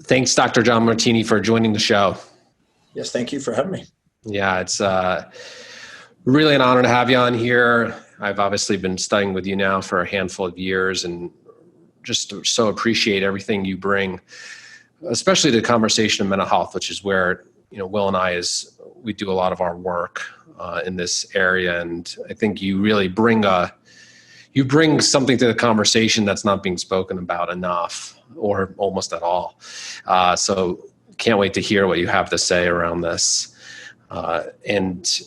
Thanks, Dr. John Martini, for joining the show. Yes, thank you for having me. Yeah, it's really an honor to have you on here. I've obviously been studying with you now for a handful of years and just so appreciate everything you bring, especially to the conversation of mental health, which is where, Will and I we do a lot of our work in this area. And I think you really bring something to the conversation that's not being spoken about enough or almost at all. So can't wait to hear what you have to say around this. And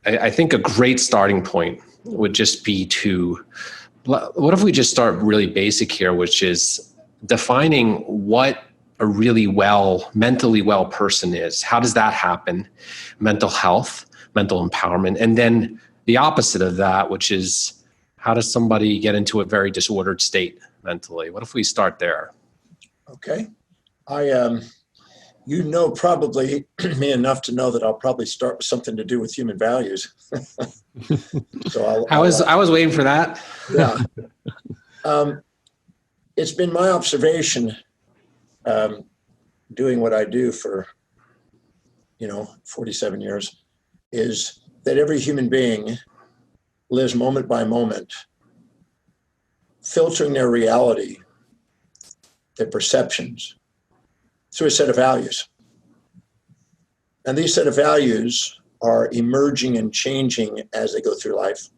I think a great starting point would just be what if we just start really basic here, which is defining what a really mentally well person is. How does that happen? Mental health, mental empowerment, and then the opposite of that, which is how does somebody get into a very disordered state mentally? What if we start there? Okay. Probably me enough to know that I'll probably start with something to do with human values. So I was waiting for that. Yeah. It's been my observation, doing what I do for, 47 years, is that every human being lives moment by moment, filtering their reality, their perceptions, through a set of values. And these set of values are emerging and changing as they go through life.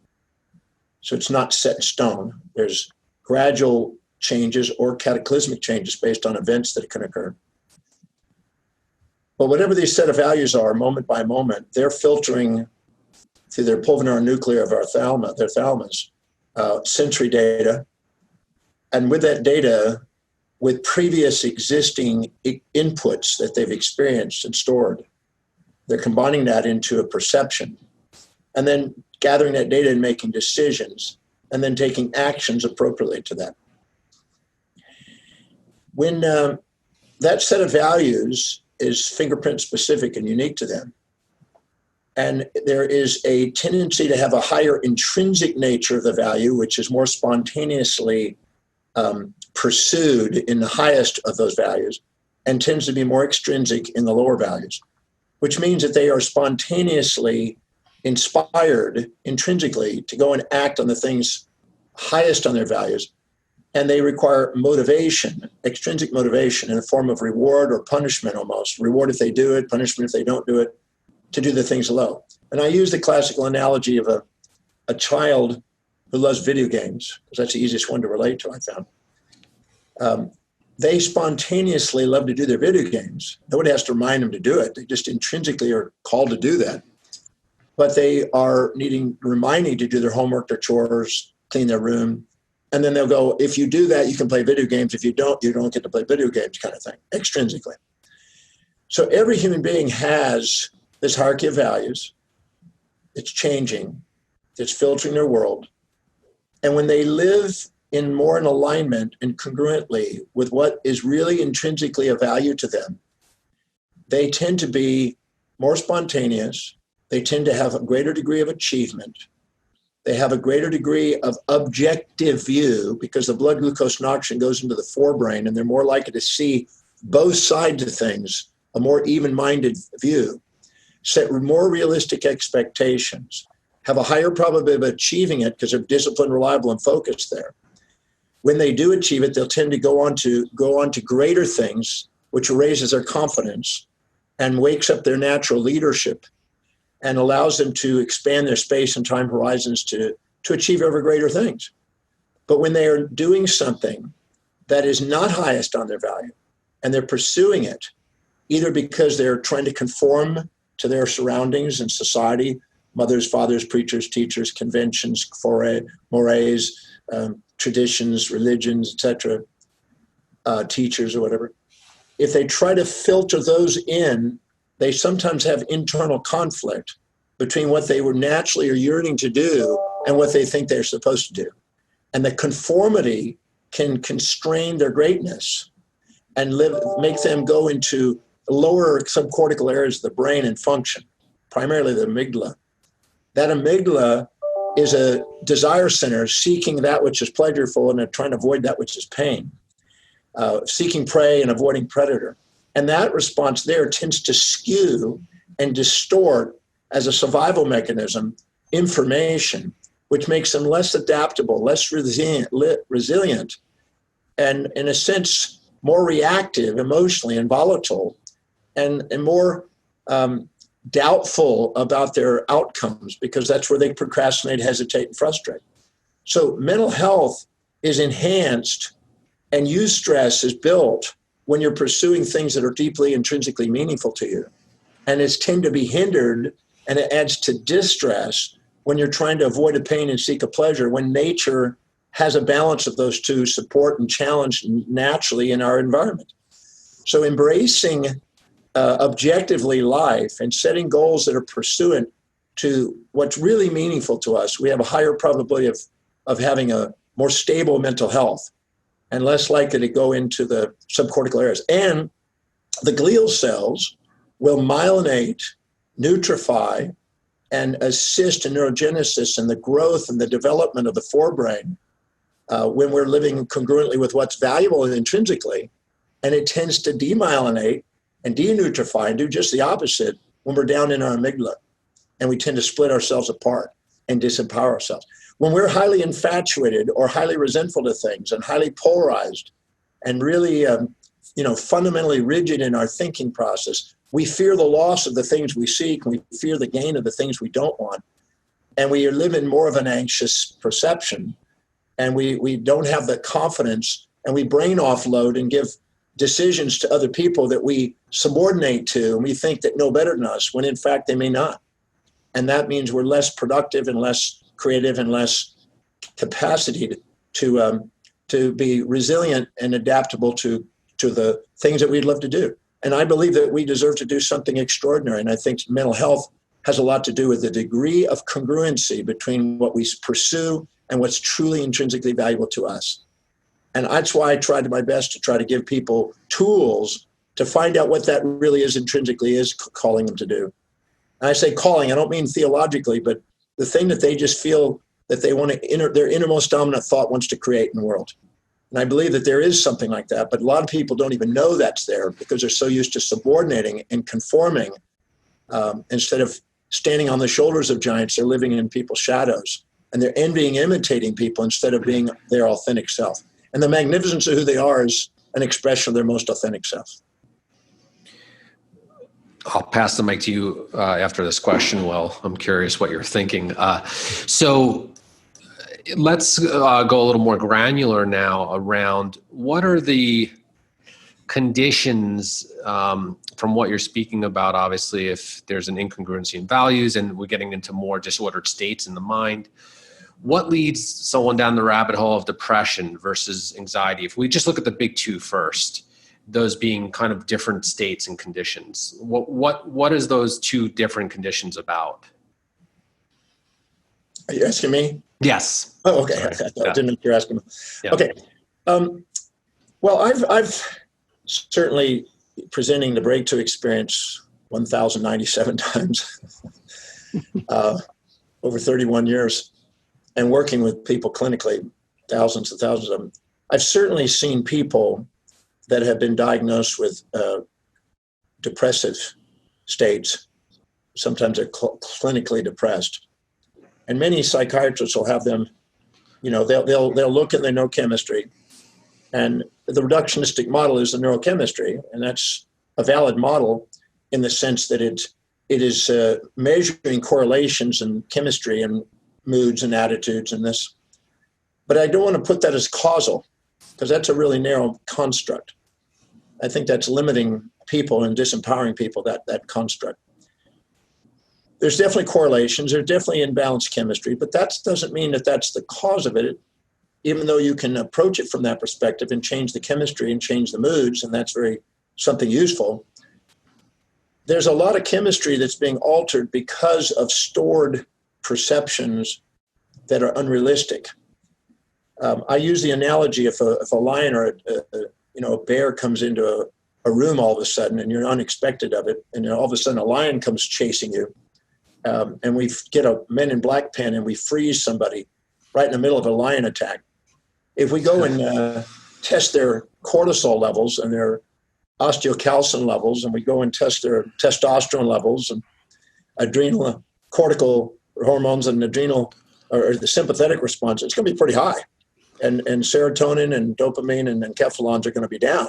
So it's not set in stone. There's gradual changes or cataclysmic changes based on events that can occur. But whatever these set of values are, moment by moment, they're filtering through their pulvinar nuclei of their thalamus, sensory data. And with that data, with previous existing inputs that they've experienced and stored, they're combining that into a perception and then gathering that data and making decisions and then taking actions appropriately to that. When that set of values is fingerprint specific and unique to them, and there is a tendency to have a higher intrinsic nature of the value, which is more spontaneously pursued in the highest of those values, and tends to be more extrinsic in the lower values, which means that they are spontaneously inspired intrinsically to go and act on the things highest on their values. And they require motivation, extrinsic motivation in the form of reward or punishment almost. Reward if they do it, punishment if they don't do it, to do the things low. And I use the classical analogy of a child who loves video games, because that's the easiest one to relate to, I found. They spontaneously love to do their video games. Nobody has to remind them to do it. They just intrinsically are called to do that. But they are needing reminding to do their homework, their chores, clean their room. And then they'll go, if you do that, you can play video games. If you don't get to play video games, kind of thing, extrinsically. So every human being has this hierarchy of values. It's changing. It's filtering their world. And when they live in alignment and congruently with what is really intrinsically of value to them, they tend to be more spontaneous. They tend to have a greater degree of achievement. They have a greater degree of objective view because the blood glucose and oxygen goes into the forebrain, and they're more likely to see both sides of things, a more even-minded view, set more realistic expectations, have a higher probability of achieving it because they're disciplined, reliable, and focused there. When they do achieve it, they'll tend to go on to greater things, which raises their confidence and wakes up their natural leadership and allows them to expand their space and time horizons to achieve ever greater things. But when they are doing something that is not highest on their value, and they're pursuing it, either because they're trying to conform to their surroundings and society, mothers, fathers, preachers, teachers, conventions, mores, traditions, religions, etc., teachers or whatever, if they try to filter those in, they sometimes have internal conflict between what they were naturally or yearning to do and what they think they're supposed to do. And the conformity can constrain their greatness and make them go into lower subcortical areas of the brain and function, primarily the amygdala. That amygdala is a desire center seeking that which is pleasurable and trying to avoid that which is pain. seeking prey and avoiding predator. And that response there tends to skew and distort as a survival mechanism information, which makes them less adaptable, less resilient, and in a sense, more reactive emotionally and volatile, and more doubtful about their outcomes, because that's where they procrastinate, hesitate, and frustrate. So mental health is enhanced and eustress is built when you're pursuing things that are deeply intrinsically meaningful to you. And it's tend to be hindered, and it adds to distress when you're trying to avoid a pain and seek a pleasure, when nature has a balance of those two, support and challenge naturally in our environment. So embracing objectively life and setting goals that are pursuant to what's really meaningful to us, we have a higher probability of having a more stable mental health and less likely to go into the subcortical areas. And the glial cells will myelinate, nutrify, and assist in neurogenesis and the growth and the development of the forebrain when we're living congruently with what's valuable intrinsically. And it tends to demyelinate and denutrify and do just the opposite when we're down in our amygdala. And we tend to split ourselves apart and disempower ourselves. When we're highly infatuated or highly resentful to things and highly polarized and really fundamentally rigid in our thinking process, we fear the loss of the things we seek, and we fear the gain of the things we don't want. And we live in more of an anxious perception, and we don't have the confidence, and we brain offload and give decisions to other people that we subordinate to, and we think that know better than us, when in fact they may not. And that means we're less productive and less creative and less capacity to be resilient and adaptable to the things that we'd love to do. And I believe that we deserve to do something extraordinary. And I think mental health has a lot to do with the degree of congruency between what we pursue and what's truly intrinsically valuable to us. And that's why I tried my best to try to give people tools to find out what that really is intrinsically is calling them to do. And I say calling, I don't mean theologically, but the thing that they just feel that they want to, their innermost dominant thought wants to create in the world. And I believe that there is something like that, but a lot of people don't even know that's there because they're so used to subordinating and conforming. Instead of standing on the shoulders of giants, they're living in people's shadows. And they're envying, imitating people instead of being their authentic self. And the magnificence of who they are is an expression of their most authentic self. I'll pass the mic to you after this question. Well, I'm curious what you're thinking. So let's go a little more granular now around what are the conditions from what you're speaking about. Obviously, if there's an incongruency in values and we're getting into more disordered states in the mind, what leads someone down the rabbit hole of depression versus anxiety? If we just look at the big two first, those being kind of different states and conditions, what is those two different conditions about? Are you asking me? Yes. Oh, okay. I didn't know you're asking me. Yeah. Okay. Well, I've certainly presenting the breakthrough experience 1,097 times over 31 years and working with people clinically, thousands and thousands of them. I've certainly seen people that have been diagnosed with depressive states. Sometimes they're clinically depressed. And many psychiatrists will have them, they'll look at their neurochemistry. And the reductionistic model is the neurochemistry. And that's a valid model in the sense that it is measuring correlations in chemistry and moods and attitudes and this. But I don't want to put that as causal, because that's a really narrow construct. I think that's limiting people and disempowering people, that construct. There's definitely correlations. There's definitely imbalanced chemistry, but that doesn't mean that that's the cause of it, even though you can approach it from that perspective and change the chemistry and change the moods, and that's something useful. There's a lot of chemistry that's being altered because of stored perceptions that are unrealistic. I use the analogy if a lion or a bear comes into a room all of a sudden and you're unexpected of it, and then all of a sudden a lion comes chasing you, and we get a Men in Black pen and we freeze somebody right in the middle of a lion attack. If we go and test their cortisol levels and their osteocalcin levels, and we go and test their testosterone levels and adrenal cortical hormones and adrenal or the sympathetic response, it's going to be pretty high. And serotonin and dopamine and enkephalons are going to be down.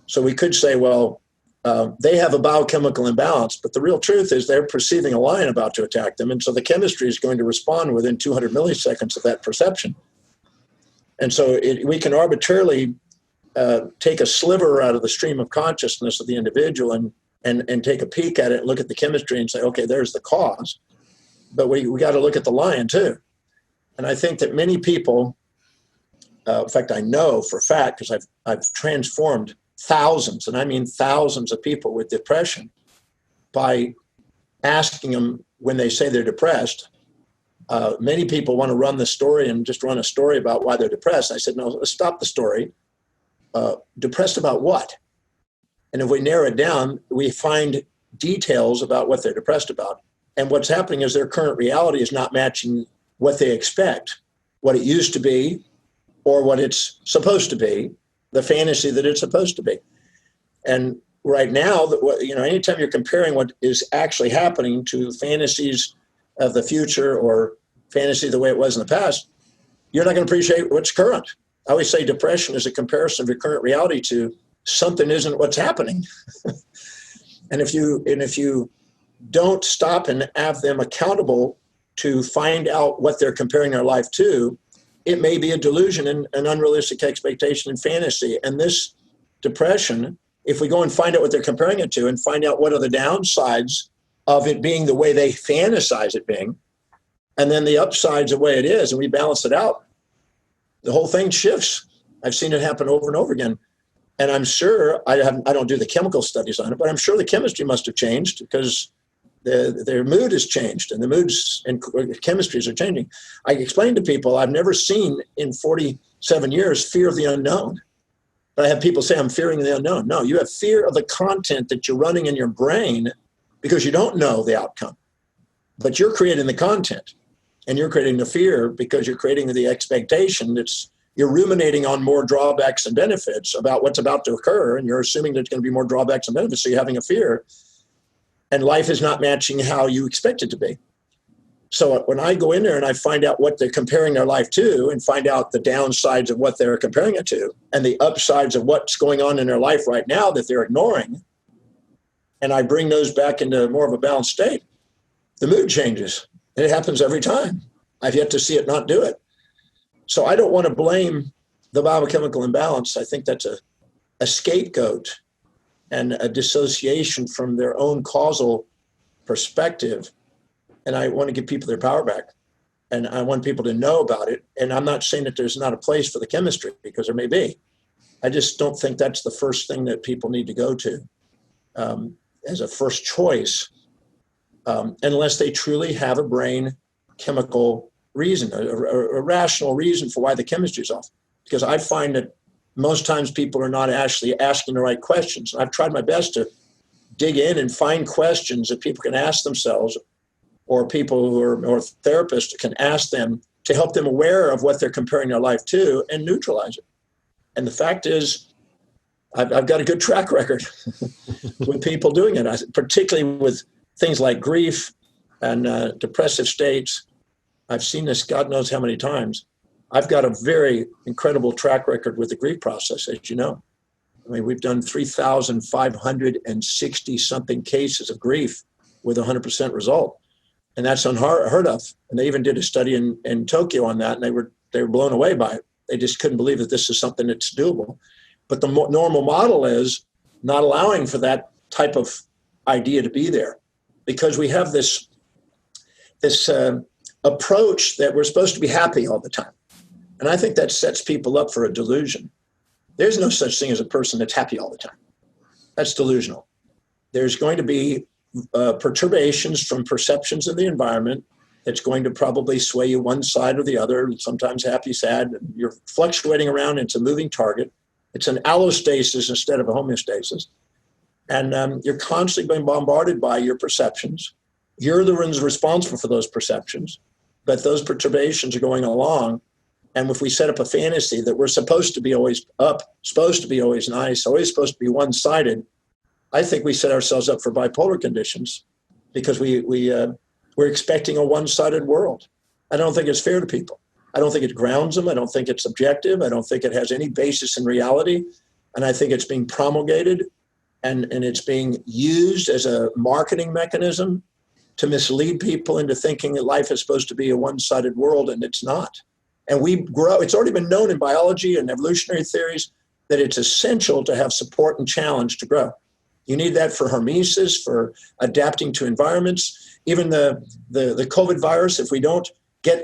So we could say, well, they have a biochemical imbalance, but the real truth is they're perceiving a lion about to attack them. And so the chemistry is going to respond within 200 milliseconds of that perception. And so we can arbitrarily take a sliver out of the stream of consciousness of the individual and take a peek at it and look at the chemistry and say, okay, there's the cause. But we got to look at the lion too. And I think that many people, in fact, I know for a fact, because I've transformed thousands, and I mean thousands of people with depression by asking them when they say they're depressed. Many people want to run the story and just run a story about why they're depressed. I said, no, let's stop the story. Depressed about what? And if we narrow it down, we find details about what they're depressed about. And what's happening is their current reality is not matching what they expect, what it used to be, or what it's supposed to be, the fantasy that it's supposed to be. And right now, anytime you're comparing what is actually happening to fantasies of the future or fantasy the way it was in the past, you're not going to appreciate what's current. I always say depression is a comparison of your current reality to something isn't what's happening. And if you don't stop and have them accountable to find out what they're comparing their life to, it may be a delusion and an unrealistic expectation and fantasy. And this depression, if we go and find out what they're comparing it to and find out what are the downsides of it being the way they fantasize it being, and then the upsides of the way it is, and we balance it out, the whole thing shifts. I've seen it happen over and over again. And I'm sure, I don't do the chemical studies on it, but I'm sure the chemistry must have changed because their mood has changed and the moods and chemistries are changing. I explain to people, I've never seen in 47 years fear of the unknown. But I have people say, I'm fearing the unknown. No, you have fear of the content that you're running in your brain because you don't know the outcome. But you're creating the content and you're creating the fear because you're creating the expectation you're ruminating on more drawbacks and benefits about what's about to occur, and you're assuming there's going to be more drawbacks and benefits, so you're having a fear, and life is not matching how you expect it to be. So when I go in there and I find out what they're comparing their life to and find out the downsides of what they're comparing it to and the upsides of what's going on in their life right now that they're ignoring, and I bring those back into more of a balanced state, the mood changes. And it happens every time. I've yet to see it not do it. So I don't want to blame the biochemical imbalance. I think that's a scapegoat and a dissociation from their own causal perspective. And I want to give people their power back. And I want people to know about it. And I'm not saying that there's not a place for the chemistry, because there may be. I just don't think that's the first thing that people need to go to as a first choice, unless they truly have a brain chemical reason, a rational reason for why the chemistry is off. Because I find that most times people are not actually asking the right questions. I've tried my best to dig in and find questions that people can ask themselves, or people who are, or therapists can ask them to help them aware of what they're comparing their life to and neutralize it. And the fact is, I've got a good track record with people doing it, particularly with things like grief and depressive states. I've seen this God knows how many times. I've got a very incredible track record with the grief process, as you know. I mean, we've done 3,560 something cases of grief with 100% result. And that's unheard of. And they even did a study in Tokyo on that, and they were blown away by it. They just couldn't believe that this is something that's doable. But the normal model is not allowing for that type of idea to be there, because we have this approach that we're supposed to be happy all the time. And I think that sets people up for a delusion. There's no such thing as a person that's happy all the time. That's delusional. There's going to be perturbations from perceptions of the environment that's going to probably sway you one side or the other, sometimes happy, sad. You're fluctuating around. It's a moving target. It's an allostasis instead of a homeostasis. And you're constantly being bombarded by your perceptions. You're the ones responsible for those perceptions, but those perturbations are going along. And if we set up a fantasy that we're supposed to be always up, supposed to be always nice, always supposed to be one-sided, I think we set ourselves up for bipolar conditions because we're expecting a one-sided world. I don't think it's fair to people. I don't think it grounds them. I don't think it's objective. I don't think it has any basis in reality. And I think it's being promulgated and it's being used as a marketing mechanism to mislead people into thinking that life is supposed to be a one-sided world, and it's not. And we grow, it's already been known in biology and evolutionary theories that it's essential to have support and challenge to grow. You need that for hormesis, for adapting to environments. Even the COVID virus, if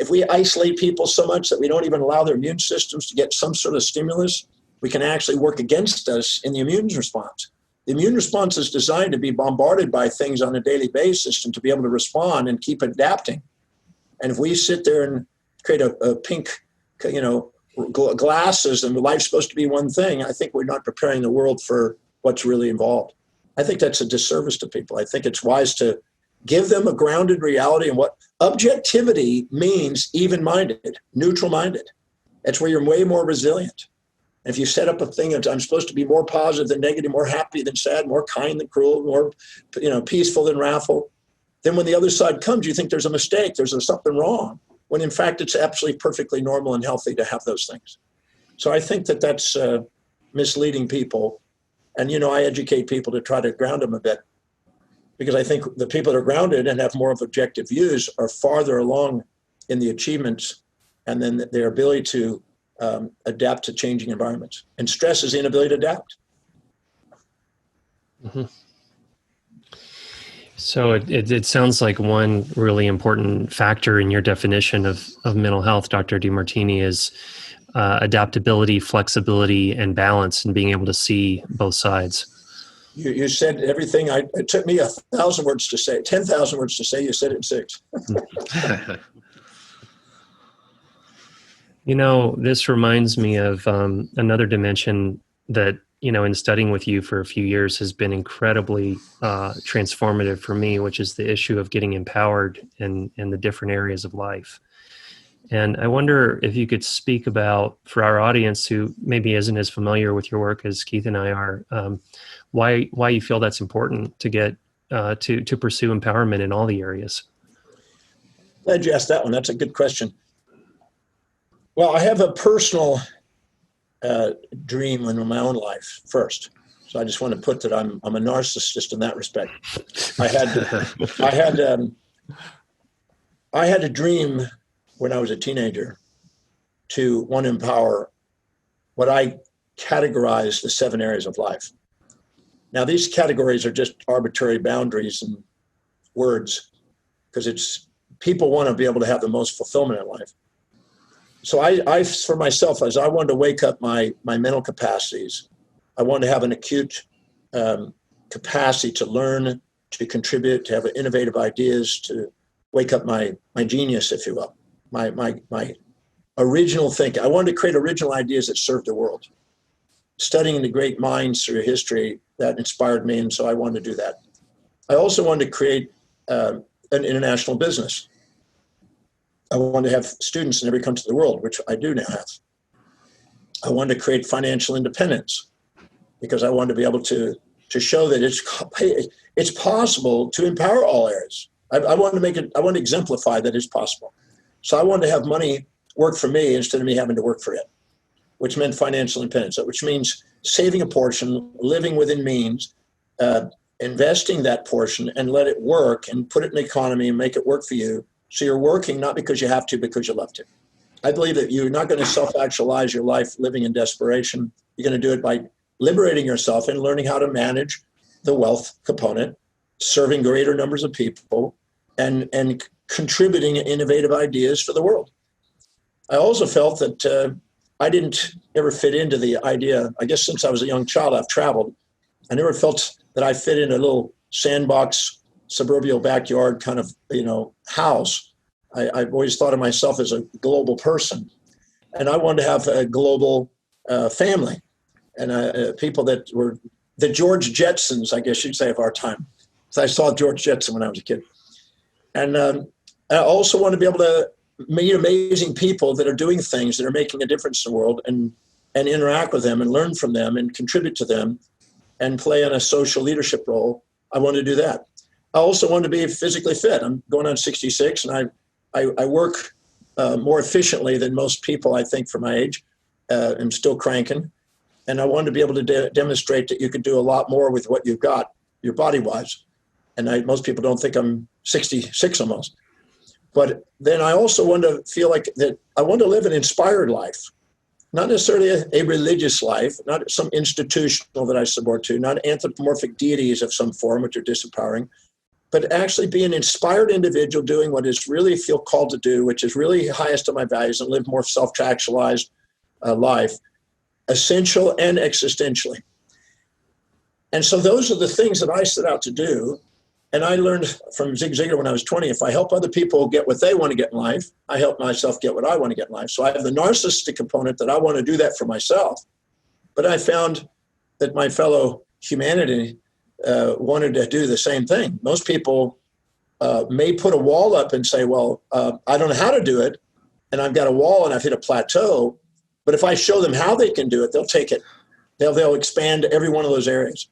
we isolate people so much that we don't even allow their immune systems to get some sort of stimulus, we can actually work against us in the immune response. The immune response is designed to be bombarded by things on a daily basis and to be able to respond and keep adapting. And if we sit there and create a pink, glasses and life's supposed to be one thing, I think we're not preparing the world for what's really involved. I think that's a disservice to people. I think it's wise to give them a grounded reality and what objectivity means: even-minded, neutral-minded. That's where you're way more resilient. And if you set up a thing that I'm supposed to be more positive than negative, more happy than sad, more kind than cruel, more peaceful than wrathful, then when the other side comes, you think there's a mistake, there's something wrong, when in fact it's absolutely perfectly normal and healthy to have those things. So I think that that's misleading people. And, I educate people to try to ground them a bit, because I think the people that are grounded and have more of objective views are farther along in the achievements and then their ability to adapt to changing environments. And stress is the inability to adapt. Mm-hmm. So it sounds like one really important factor in your definition of mental health, Dr. Demartini, is adaptability, flexibility, and balance, and being able to see both sides. You said everything. It took me 1,000 words to say, 10,000 words to say. You said it in 6. This reminds me of another dimension that, in studying with you for a few years has been incredibly transformative for me, which is the issue of getting empowered in the different areas of life. And I wonder if you could speak about, for our audience who maybe isn't as familiar with your work as Keith and I are, why you feel that's important to get to pursue empowerment in all the areas. Glad you asked that one. That's a good question. Well, I have a personal dream in my own life first. So I just want to put that I'm a narcissist in that respect. I had a dream when I was a teenager to want to empower what I categorized the 7 areas of life. Now, these categories are just arbitrary boundaries and words, because people want to be able to have the most fulfillment in life. So I for myself, as I wanted to wake up my mental capacities, I wanted to have an acute capacity to learn, to contribute, to have innovative ideas, to wake up my genius, if you will, my original thinking. I wanted to create original ideas that served the world. Studying the great minds through history, that inspired me, and so I wanted to do that. I also wanted to create an international business. I wanted to have students in every country of the world, which I do now have. I wanted to create financial independence because I wanted to be able to show that it's possible to empower all areas. I wanted to exemplify that it's possible. So I wanted to have money work for me instead of me having to work for it, which meant financial independence, which means saving a portion, living within means, investing that portion and let it work and put it in the economy and make it work for you. So you're working not because you have to, because you love to. I believe that you're not going to self-actualize your life living in desperation. You're going to do it by liberating yourself and learning how to manage the wealth component, serving greater numbers of people, and contributing innovative ideas for the world. I also felt that I didn't ever fit into the idea. I guess since I was a young child, I've traveled. I never felt that I fit in a little sandbox, suburban backyard kind of, house. I've always thought of myself as a global person. And I wanted to have a global family and people that were the George Jetsons, I guess you'd say, of our time. So I saw George Jetson when I was a kid. And I also want to be able to meet amazing people that are doing things that are making a difference in the world, and interact with them and learn from them and contribute to them and play in a social leadership role. I want to do that. I also want to be physically fit. I'm going on 66, and I work more efficiently than most people, I think, for my age. I'm still cranking. And I wanted to be able to demonstrate that you could do a lot more with what you've got, your body-wise. And most people don't think I'm 66 almost. But then I also want to feel like that I want to live an inspired life, not necessarily a religious life, not some institutional that I submit to, not anthropomorphic deities of some form, which are disempowering, but actually be an inspired individual doing what is really feel called to do, which is really highest of my values, and live more self-actualized life, essential and existentially. And so those are the things that I set out to do. And I learned from Zig Ziglar when I was 20, if I help other people get what they want to get in life, I help myself get what I want to get in life. So I have the narcissistic component that I want to do that for myself. But I found that my fellow humanity wanted to do the same thing. Most people may put a wall up and say, well, I don't know how to do it, and I've got a wall and I've hit a plateau. But if I show them how they can do it, they'll take it. They'll expand every one of those areas.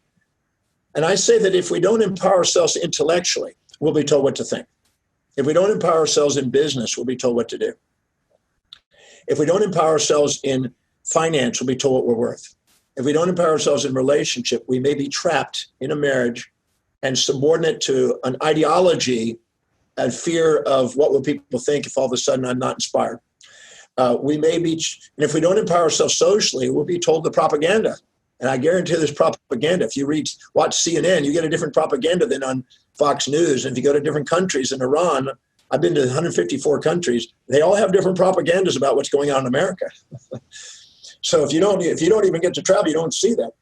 And I say that if we don't empower ourselves intellectually, we'll be told what to think. If we don't empower ourselves in business, we'll be told what to do. If we don't empower ourselves in finance, we'll be told what we're worth. If we don't empower ourselves in relationship, we may be trapped in a marriage and subordinate to an ideology and fear of what will people think if all of a sudden I'm not inspired. We may be, and if we don't empower ourselves socially, we'll be told the propaganda. And I guarantee there's propaganda. If you watch CNN, you get a different propaganda than on Fox News. And if you go to different countries, in Iran, I've been to 154 countries. They all have different propagandas about what's going on in America. So if you don't even get to travel, you don't see that.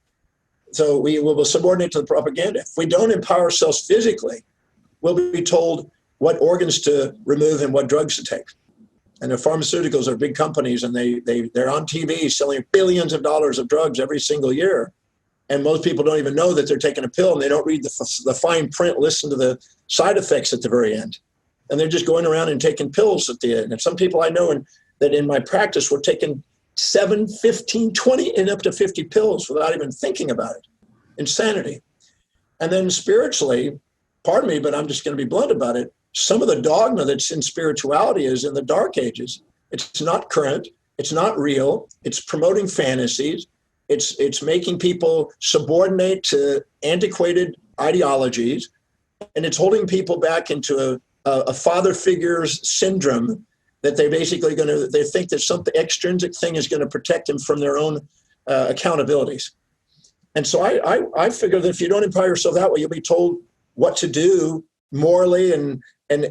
So we will subordinate to the propaganda. If we don't empower ourselves physically, we'll be told what organs to remove and what drugs to take. And the pharmaceuticals are big companies, and they're on TV selling billions of dollars of drugs every single year. And most people don't even know that they're taking a pill, and they don't read the fine print, listen to the side effects at the very end. And they're just going around and taking pills at the end. And some people I know that in my practice were taking 7, 15, 20, and up to 50 pills without even thinking about it. Insanity. And then spiritually, pardon me, but I'm just going to be blunt about it. Some of the dogma that's in spirituality is in the dark ages. It's not current. It's not real. It's promoting fantasies. It's making people subordinate to antiquated ideologies. And it's holding people back into a father figure's syndrome that they basically they think that some extrinsic thing is going to protect them from their own accountabilities. And so I figure that if you don't empower yourself that way, you'll be told what to do morally and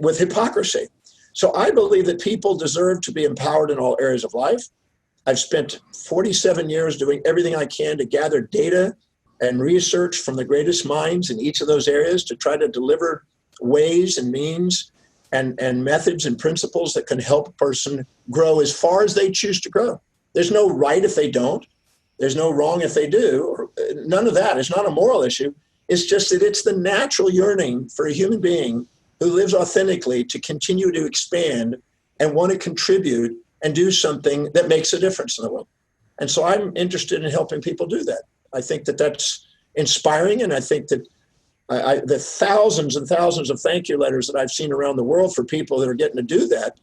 with hypocrisy. So I believe that people deserve to be empowered in all areas of life. I've spent 47 years doing everything I can to gather data and research from the greatest minds in each of those areas to try to deliver ways and means and methods and principles that can help a person grow as far as they choose to grow. There's no right if they don't. There's no wrong if they do. None of that. It's not a moral issue. It's just that it's the natural yearning for a human being who lives authentically to continue to expand and want to contribute and do something that makes a difference in the world. And so I'm interested in helping people do that. I think that that's inspiring, and I think that the thousands and thousands of thank you letters that I've seen around the world for people that are getting to do that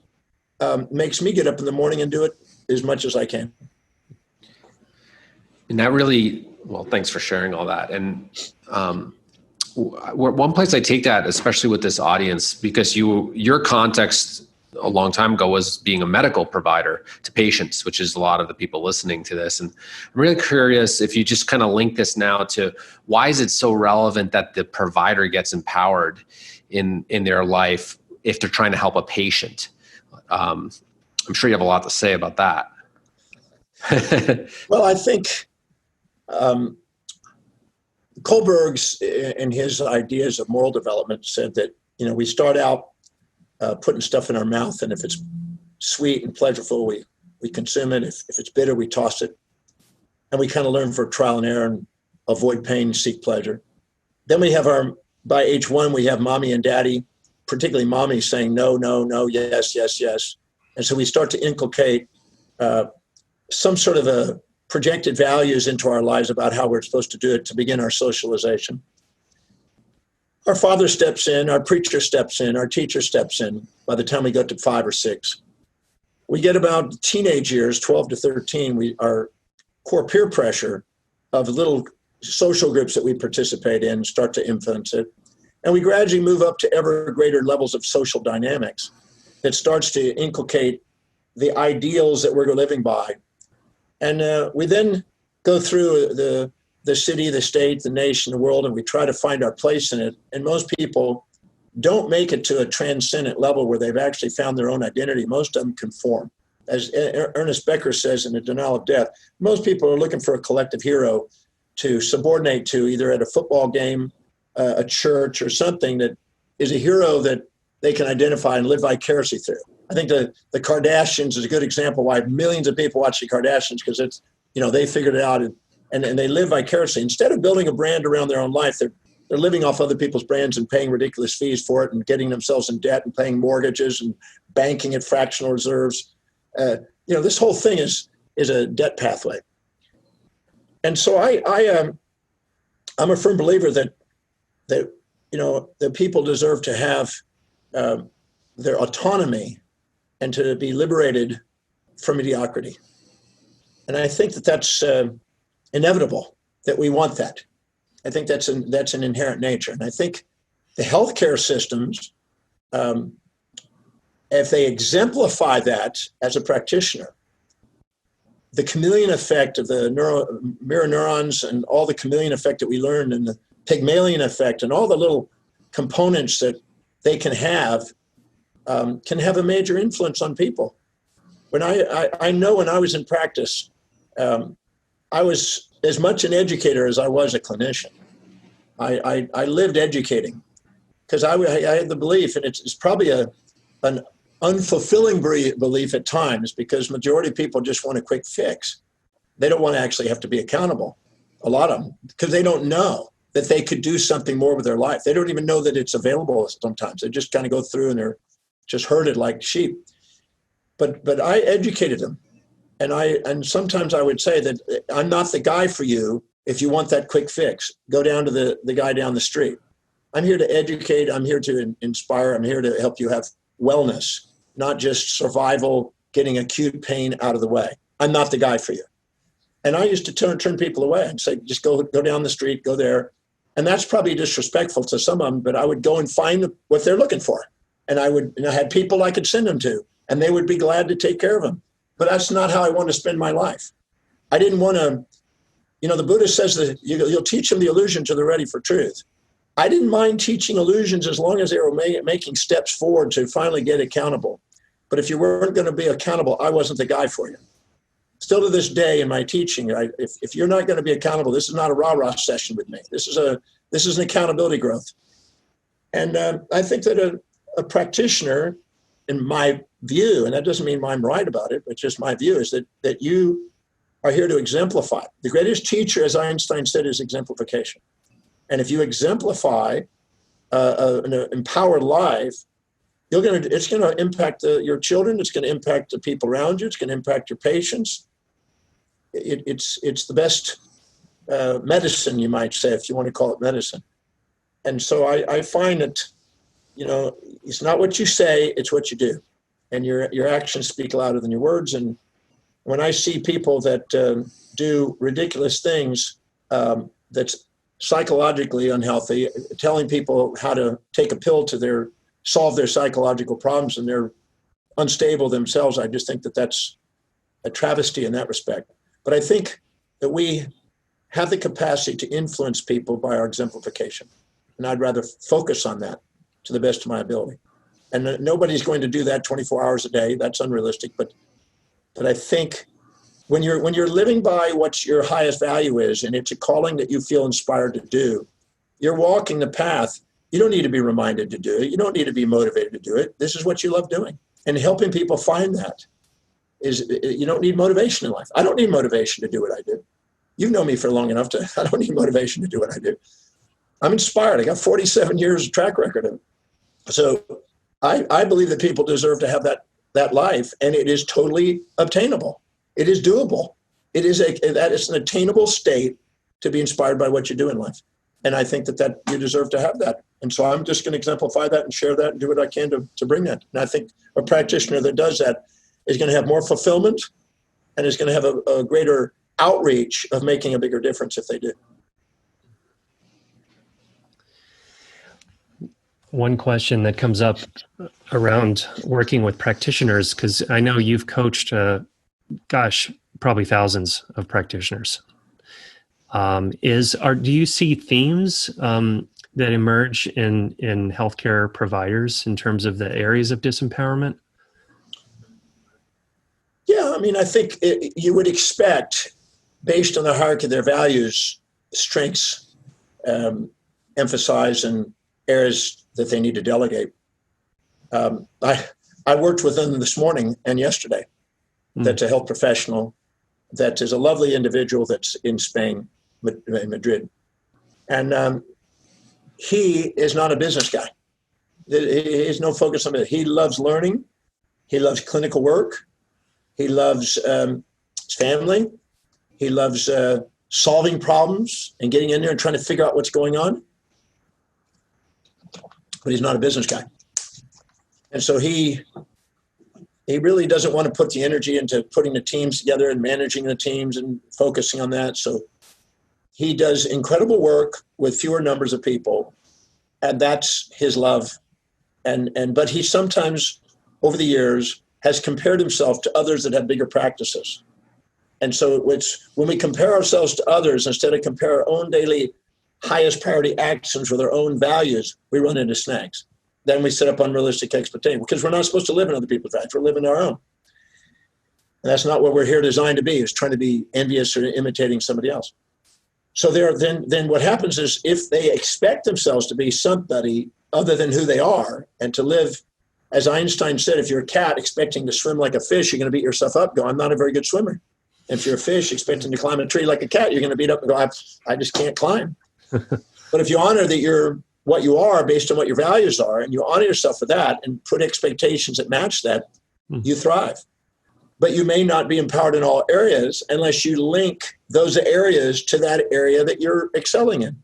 makes me get up in the morning and do it as much as I can. And that really, well, thanks for sharing all that. And one place I take that, especially with this audience, because your context a long time ago was being a medical provider to patients, which is a lot of the people listening to this. And I'm really curious if you just kind of link this now to why is it so relevant that the provider gets empowered in their life if they're trying to help a patient? I'm sure you have a lot to say about that. Well, I think Kohlberg's, in his ideas of moral development, said that, we start out putting stuff in our mouth, and if it's sweet and pleasurable, we consume it. If it's bitter, we toss it. And we kind of learn for trial and error and avoid pain, seek pleasure. Then we have by age 1, we have mommy and daddy, particularly mommy, saying no, no, no, yes, yes, yes. And so we start to inculcate some sort of a projected values into our lives about how we're supposed to do it to begin our socialization. Our father steps in, our preacher steps in, our teacher steps in by the time we get to 5 or 6. We get about teenage years, 12 to 13, our core peer pressure of little social groups that we participate in start to influence it. And we gradually move up to ever greater levels of social dynamics that starts to inculcate the ideals that we're living by. And we then go through the city, the state, the nation, the world, and we try to find our place in it. And most people don't make it to a transcendent level where they've actually found their own identity. Most of them conform. As Ernest Becker says in The Denial of Death, most people are looking for a collective hero to subordinate to, either at a football game, a church, or something that is a hero that they can identify and live vicariously through. I think the Kardashians is a good example why millions of people watch the Kardashians, because it's, they figured it out and they live vicariously. Instead of building a brand around their own life, they're living off other people's brands and paying ridiculous fees for it and getting themselves in debt and paying mortgages and banking at fractional reserves. This whole thing is a debt pathway. And so I'm a firm believer that people deserve to have their autonomy and to be liberated from mediocrity. And I think that that's inevitable, that we want that. I think that's an inherent nature. And I think the healthcare systems, if they exemplify that as a practitioner, the chameleon effect of the mirror neurons and all the chameleon effect that we learned, and the Pygmalion effect and all the little components that they can have a major influence on people. When I know when I was in practice, I was as much an educator as I was a clinician. I lived educating because I had the belief, and it's probably an unfulfilling belief at times, because majority of people just want a quick fix. They don't want to actually have to be accountable, a lot of them, because they don't know that they could do something more with their life. They don't even know that it's available sometimes. They just kind of go through and they're just herded like sheep. But I educated them. And sometimes I would say that I'm not the guy for you if you want that quick fix. Go down to the guy down the street. I'm here to educate. I'm here to inspire. I'm here to help you have wellness, not just survival, getting acute pain out of the way. I'm not the guy for you. And I used to turn people away and say, just go down the street, go there. And that's probably disrespectful to some of them, but I would go and find what they're looking for. And I had people I could send them to, and they would be glad to take care of them. But that's not how I want to spend my life. I didn't want to, the Buddha says that you'll teach them the illusion till they're ready for truth. I didn't mind teaching illusions as long as they were making steps forward to finally get accountable. But if you weren't going to be accountable, I wasn't the guy for you. Still to this day in my teaching, if you're not going to be accountable, this is not a rah-rah session with me. This is an accountability growth. And I think that a practitioner, in my view, and that doesn't mean I'm right about it, but just my view, is that you are here to exemplify. The greatest teacher, as Einstein said, is exemplification. And if you exemplify an empowered life, it's going to impact your children. It's going to impact the people around you. It's going to impact your patients. It's the best medicine, you might say, if you want to call it medicine. And so I find that, it's not what you say, it's what you do. And your actions speak louder than your words. And when I see people that do ridiculous things that's psychologically unhealthy, telling people how to take a pill to solve their psychological problems, and they're unstable themselves, I just think that that's a travesty in that respect. But I think that we have the capacity to influence people by our exemplification. And I'd rather focus on that to the best of my ability. And nobody's going to do that 24 hours a day. That's unrealistic. But I think when you're living by what your highest value is, and it's a calling that you feel inspired to do, you're walking the path. You don't need to be reminded to do it. You don't need to be motivated to do it. This is what you love doing. And helping people find that you don't need motivation in life. I don't need motivation to do what I do. You've known me for long enough I don't need motivation to do what I do. I'm inspired. I got 47 years of track record. So I believe that people deserve to have that life, and it is totally obtainable. It is doable. That is an attainable state to be inspired by what you do in life. And I think that you deserve to have that. And so I'm just going to exemplify that and share that and do what I can to bring that. And I think a practitioner that does that is going to have more fulfillment and is going to have a greater outreach of making a bigger difference if they do. One question that comes up around working with practitioners, because I know you've coached, probably thousands of practitioners. Do you see themes that emerge in healthcare providers in terms of the areas of disempowerment? Yeah, I mean, I think you would expect, based on the hierarchy of their values, strengths emphasize and areas that they need to delegate. I worked with them this morning and yesterday. That's a health professional that is a lovely individual that's in Spain, in Madrid. And he is not a business guy. He has no focus on it. He loves learning. He loves clinical work. He loves his family. He loves solving problems and getting in there and trying to figure out what's going on. But he's not a business guy. And so he really doesn't want to put the energy into putting the teams together and managing the teams and focusing on that. So he does incredible work with fewer numbers of people, and that's his love. But he sometimes, over the years, has compared himself to others that have bigger practices. And so when we compare ourselves to others, instead of compare our own daily highest priority actions with our own values, we run into snags. Then we set up unrealistic expectations because we're not supposed to live in other people's values. We're living our own. And that's not what we're here designed to be, is trying to be envious or imitating somebody else. So then what happens is, if they expect themselves to be somebody other than who they are and to live, as Einstein said, if you're a cat expecting to swim like a fish, you're going to beat yourself up, go, I'm not a very good swimmer. And if you're a fish expecting to climb a tree like a cat, you're going to beat up and go, I just can't climb. But if you honor that you're what you are based on what your values are, and you honor yourself for that and put expectations that match that, you thrive. But you may not be empowered in all areas unless you link those areas to that area that you're excelling in.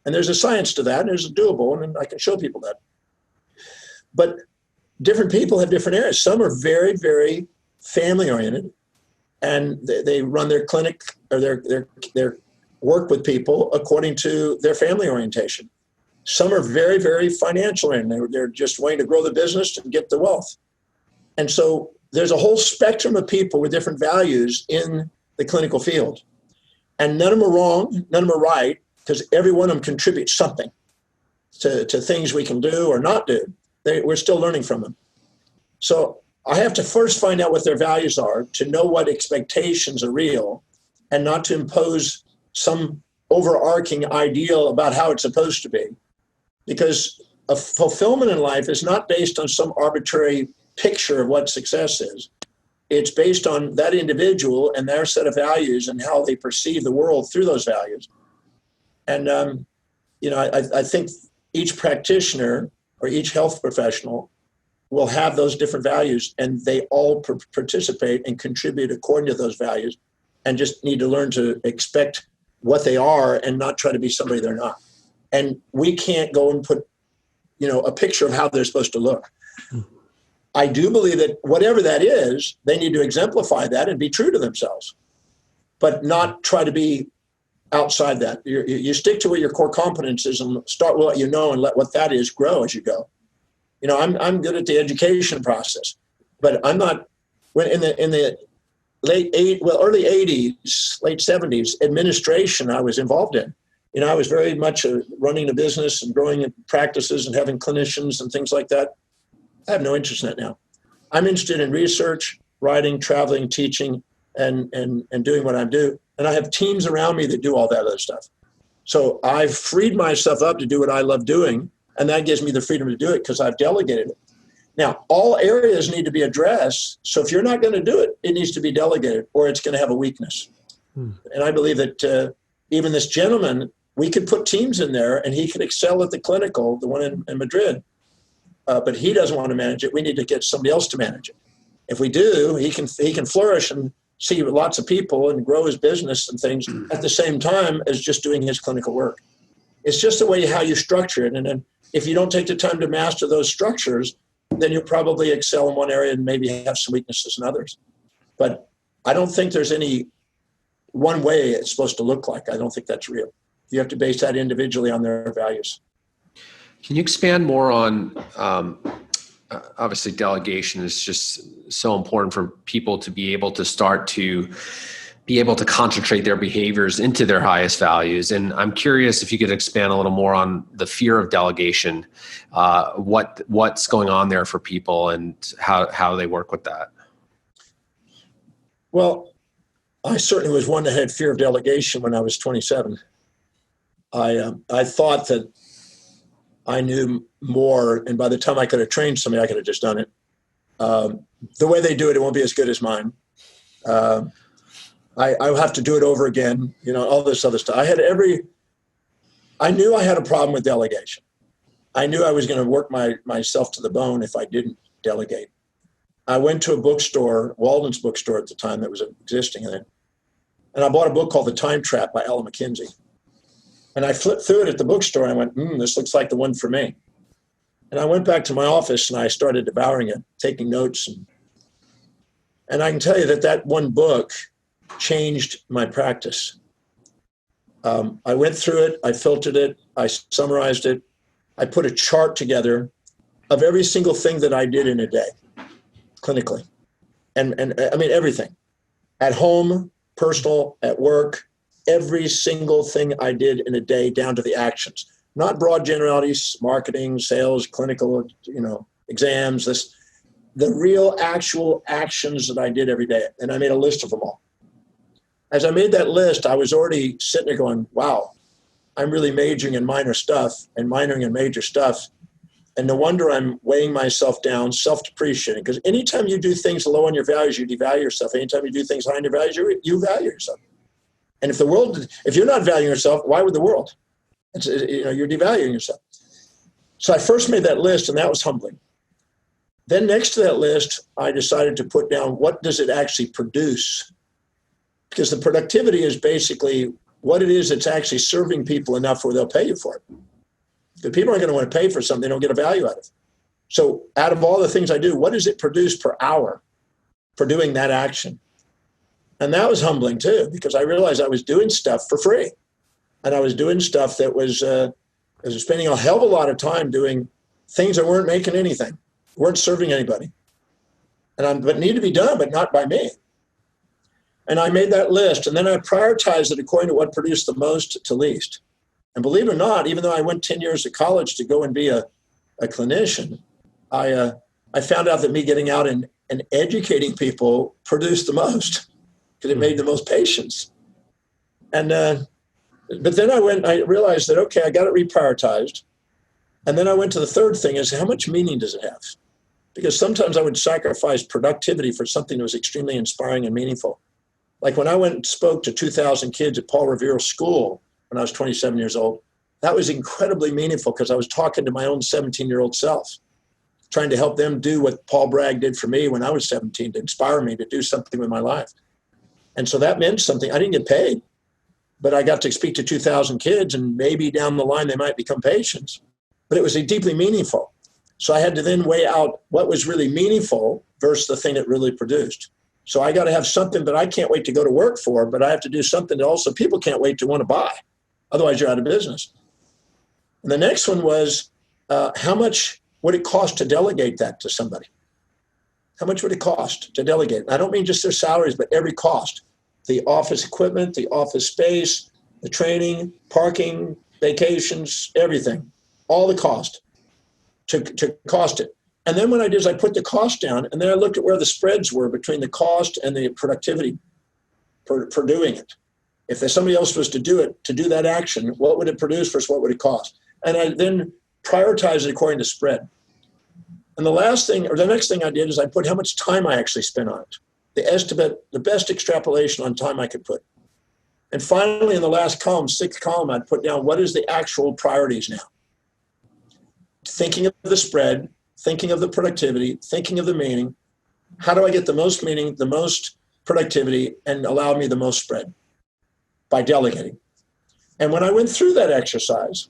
And there's a science to that, and there's a doable, and I can show people that. But different people have different areas. Some are very, very family-oriented, and they run their clinic or their work with people according to their family orientation. Some are very, very financial, and they're just wanting to grow the business and get the wealth. And so there's a whole spectrum of people with different values in the clinical field. And none of them are wrong, none of them are right, because every one of them contributes something to things we can do or not do. We're still learning from them. So I have to first find out what their values are to know what expectations are real, and not to impose some overarching ideal about how it's supposed to be. Because a fulfillment in life is not based on some arbitrary picture of what success is. It's based on that individual and their set of values and how they perceive the world through those values. And, I think each practitioner or each health professional will have those different values, and they all participate and contribute according to those values, and just need to learn to expect what they are and not try to be somebody they're not. And we can't go and put, a picture of how they're supposed to look. I do believe that whatever that is, they need to exemplify that and be true to themselves, but not try to be outside that. You stick to what your core competence is and start with what you know and let what that is grow as you go. I'm good at the education process, but I'm not. When in the early 80s, late 70s, administration I was involved in. I was very much running a business and growing practices and having clinicians and things like that. I have no interest in that now. I'm interested in research, writing, traveling, teaching, and doing what I do. And I have teams around me that do all that other stuff. So I've freed myself up to do what I love doing, and that gives me the freedom to do it because I've delegated it. Now, all areas need to be addressed. So if you're not going to do it, it needs to be delegated, or it's going to have a weakness. And I believe that even this gentleman, we could put teams in there, and he could excel at the clinical, the one in Madrid. But he doesn't want to manage it. We need to get somebody else to manage it. If we do, he can flourish and see lots of people and grow his business and things at the same time as just doing his clinical work. It's just the way how you structure it. And then if you don't take the time to master those structures, then you'll probably excel in one area and maybe have some weaknesses in others. But I don't think there's any one way it's supposed to look like. I don't think that's real. You have to base that individually on their values. Can you expand more on, obviously delegation is just so important for people to be able to start to be able to concentrate their behaviors into their highest values. And I'm curious if you could expand a little more on the fear of delegation, what's going on there for people and how they work with that. Well, I certainly was one that had fear of delegation when I was 27. I thought that I knew more, and by the time I could have trained somebody, I could have just done it. The way they do it, it won't be as good as mine. I have to do it over again, all this other stuff. I knew I had a problem with delegation. I knew I was going to work myself to the bone if I didn't delegate. I went to a bookstore, Walden's bookstore at the time that was existing in it, and I bought a book called The Time Trap by Ella McKinsey. And I flipped through it at the bookstore and I went, this looks like the one for me. And I went back to my office and I started devouring it, taking notes. And I can tell you that one book changed my practice. I went through it, I filtered it, I summarized it. I put a chart together of every single thing that I did in a day, clinically. And I mean, everything. At home, personal, at work, every single thing I did in a day down to the actions. Not broad generalities, marketing, sales, clinical, exams, the real actual actions that I did every day. And I made a list of them all. As I made that list, I was already sitting there going, wow, I'm really majoring in minor stuff and minoring in major stuff. And no wonder I'm weighing myself down, self-depreciating. Because anytime you do things low on your values, you devalue yourself. Anytime you do things high on your values, you value yourself. And if you're not valuing yourself, why would the world? You're devaluing yourself. So I first made that list, and that was humbling. Then next to that list, I decided to put down what does it actually produce? Because the productivity is basically what it is that's actually serving people enough where they'll pay you for it. Because people aren't going to want to pay for something they don't get a value out of. So out of all the things I do, what does it produce per hour for doing that action? And that was humbling too, because I realized I was doing stuff for free. And I was doing stuff that was spending a hell of a lot of time doing things that weren't making anything, weren't serving anybody. But need to be done, but not by me. And I made that list, and then I prioritized it according to what produced the most to least. And believe it or not, even though I went 10 years to college to go and be a clinician, I found out that me getting out and educating people produced the most. Because it made the most patients. And but then I realized that, okay, I got it reprioritized. And then I went to the third thing is how much meaning does it have? Because sometimes I would sacrifice productivity for something that was extremely inspiring and meaningful. Like when I went and spoke to 2,000 kids at Paul Revere School when I was 27 years old, that was incredibly meaningful because I was talking to my own 17-year-old self, trying to help them do what Paul Bragg did for me when I was 17 to inspire me to do something with my life. And so that meant something. I didn't get paid, but I got to speak to 2,000 kids, and maybe down the line they might become patients. But it was deeply meaningful. So I had to then weigh out what was really meaningful versus the thing that really produced. So I got to have something that I can't wait to go to work for, but I have to do something that also people can't wait to want to buy. Otherwise, you're out of business. And the next one was how much would it cost to delegate that to somebody? How much would it cost to delegate? I don't mean just their salaries, but every cost. The office equipment, the office space, the training, parking, vacations, everything. All the cost to cost it. And then what I did is I put the cost down, and then I looked at where the spreads were between the cost and the productivity for doing it. If there's somebody else was to do it, to do that action, what would it produce versus what would it cost? And I then prioritized it according to spread. And the next thing I did is I put how much time I actually spent on it. The estimate, the best extrapolation on time I could put. And finally, in the last column, sixth column, I'd put down what is the actual priorities now. Thinking of the spread, thinking of the productivity, thinking of the meaning, How do I get the most meaning, the most productivity, and allow me the most spread? By delegating. And when I went through that exercise,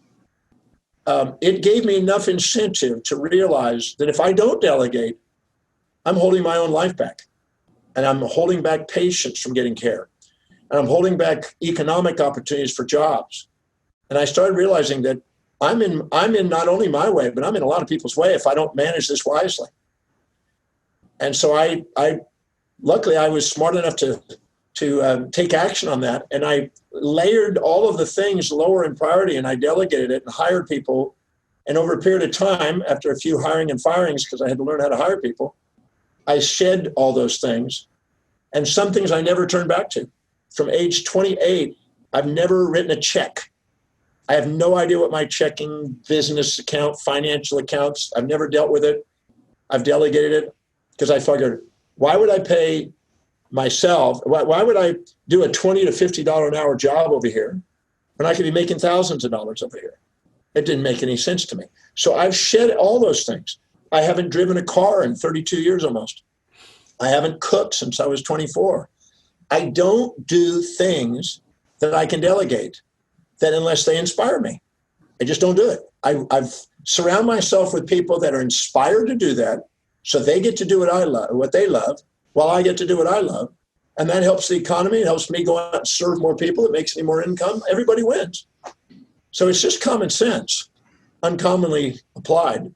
it gave me enough incentive to realize that if I don't delegate, I'm holding my own life back. And I'm holding back patients from getting care. And I'm holding back economic opportunities for jobs. And I started realizing that I'm in not only my way, but I'm in a lot of people's way if I don't manage this wisely. And so luckily I was smart enough to take action on that. And I layered all of the things lower in priority, and I delegated it and hired people. And over a period of time, after a few hiring and firings, because I had to learn how to hire people, I shed all those things. And some things I never turned back to. From age 28, I've never written a check. I have no idea what my checking, business account, financial accounts, I've never dealt with it. I've delegated it because I figured, why would I pay myself? Why would I do a $20 to $50 an hour job over here when I could be making thousands of dollars over here? It didn't make any sense to me. So I've shed all those things. I haven't driven a car in 32 years almost. I haven't cooked since I was 24. I don't do things that I can delegate that unless they inspire me. I just don't do it. I've surround myself with people that are inspired to do that, so they get to do what they love, while I get to do what I love. And that helps the economy. It helps me go out and serve more people. It makes me more income. Everybody wins. So it's just common sense, uncommonly applied.